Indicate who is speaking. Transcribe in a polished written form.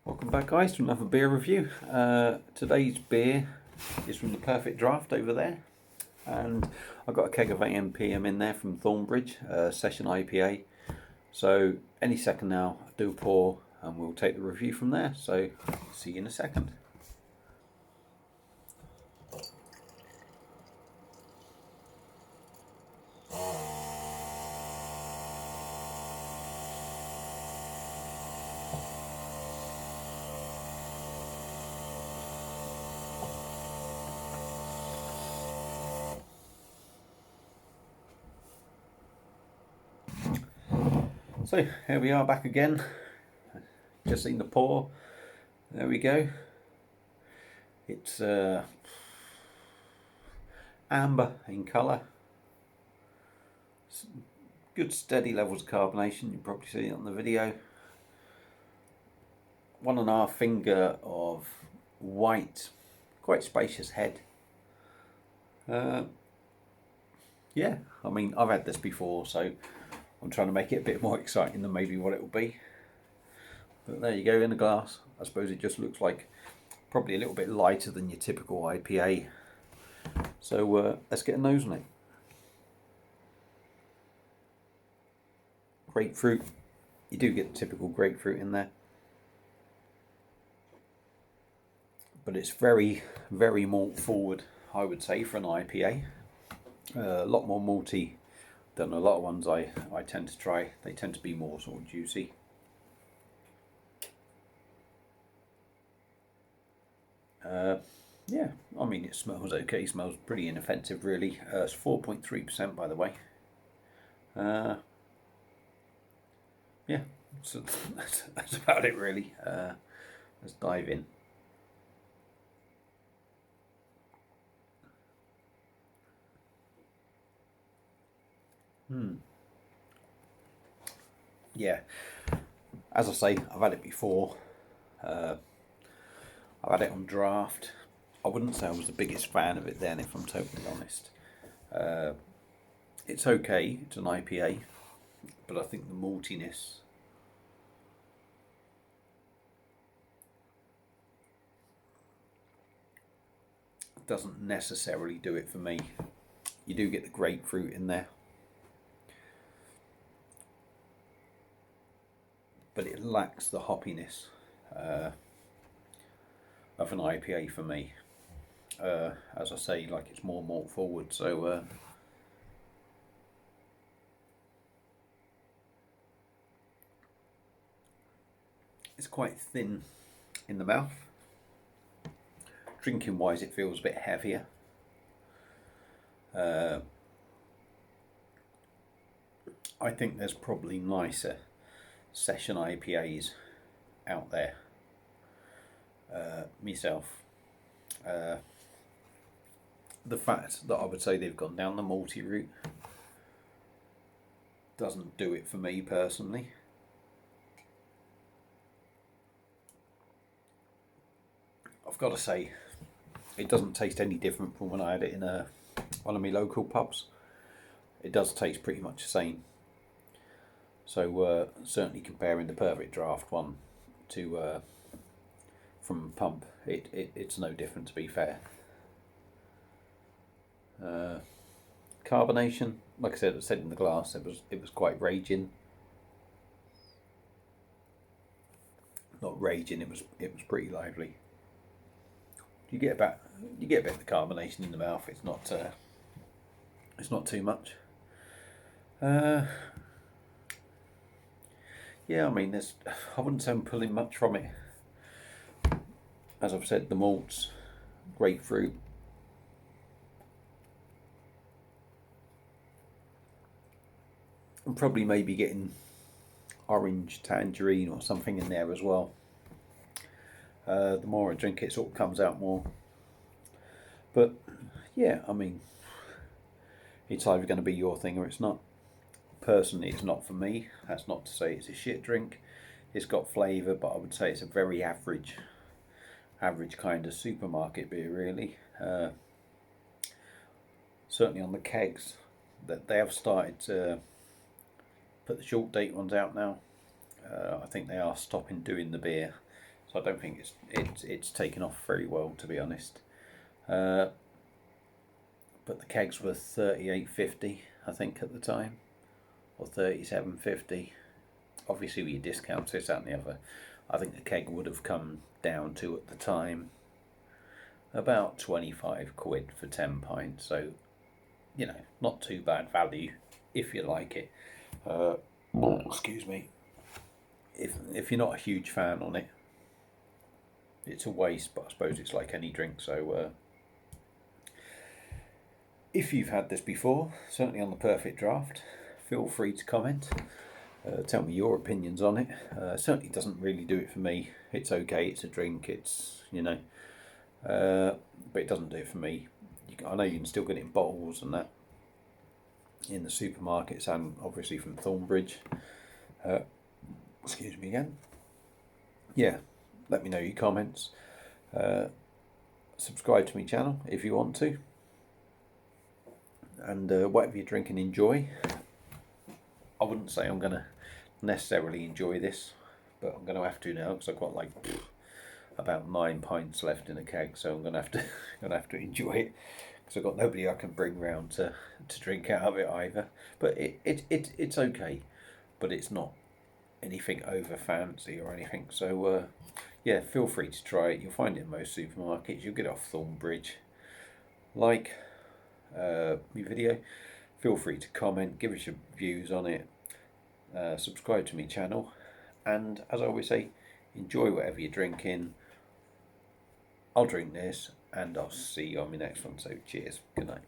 Speaker 1: Welcome back, guys, to another beer review. Today's beer is from the Perfect Draft over there, and I've got a keg of AMPM in there from Thornbridge, Session IPA. So any second now, do a pour and we'll take the review from there. So see you in a second. So here we are back again. Just seen the pour. There we go. It's amber in colour. Good steady levels of carbonation. You probably see it on the video. 1.5 finger of white, quite spacious head. Yeah, I mean, I've had this before, so I'm trying to make it a bit more exciting than maybe what it will be. But there you go, in the glass. I suppose it just looks like probably a little bit lighter than your typical IPA. So let's get a nose on it. Grapefruit. You do get the typical grapefruit in there. But it's very, very malt forward, I would say, for an IPA. A lot more malty than a lot of ones I tend to try. They tend to be more sort of juicy. Yeah, I mean, it smells okay. It smells pretty inoffensive, really. It's 4.3%, by the way. Yeah, so that's about it, really. Let's dive in. Yeah, as I say, I've had it before. I've had it on draft. I wouldn't say I was the biggest fan of it then, if I'm totally honest. It's okay, it's an IPA, but I think the maltiness doesn't necessarily do it for me. You do get the grapefruit in there, but it lacks the hoppiness of an IPA for me. As I say, like, it's more malt forward, so it's quite thin in the mouth. Drinking wise, it feels a bit heavier. I think there's probably nicer session IPAs out there. Myself, the fact that I would say they've gone down the malty route doesn't do it for me personally. I've got to say, it doesn't taste any different from when I had it in one of my local pubs. It does taste pretty much the same. So certainly comparing the Perfect Draft one to from pump, it's no different, to be fair. Carbonation, like I said in the glass, it was quite raging. Not raging, it was pretty lively. You get a bit of the carbonation in the mouth. It's not too much. Yeah, I mean, I wouldn't say I'm pulling much from it. As I've said, the malts, grapefruit. I'm probably maybe getting orange, tangerine or something in there as well. The more I drink it, sort of comes out more. But yeah, I mean, it's either going to be your thing or it's not. Personally, it's not for me. That's not to say it's a shit drink. It's got flavour, but I would say it's a very average kind of supermarket beer, really. Certainly on the kegs, that they have started to put the short date ones out now. I think they are stopping doing the beer, so I don't think it's taken off very well, to be honest. But the kegs were $38.50, I think, at the time, or $37.50. Obviously, with your discounts, this, that, and the other, I think the keg would have come down to, at the time, about 25 quid for 10 pints. So, you know, not too bad value if you like it. Excuse me. If you're not a huge fan on it, it's a waste, but I suppose it's like any drink. So if you've had this before, certainly on the Perfect Draft, feel free to comment. Tell me your opinions on it. Certainly doesn't really do it for me. It's okay, it's a drink, it's, you know, but it doesn't do it for me. I know you can still get it in bottles and that in the supermarkets, and obviously from Thornbridge. Excuse me again. Yeah, let me know your comments. Subscribe to my channel if you want to. And whatever you drink and enjoy. I wouldn't say I'm going to necessarily enjoy this, but I'm going to have to now, because I've got like about 9 pints left in a keg, so I'm going to have to enjoy it, because I've got nobody I can bring round to drink out of it either. But it's okay, but it's not anything over fancy or anything. So yeah, feel free to try it. You'll find it in most supermarkets. You'll get it off Thornbridge. Like my video, feel free to comment, give us your views on it, subscribe to my channel, and as I always say, enjoy whatever you're drinking. I'll drink this, and I'll see you on my next one. So cheers, good night.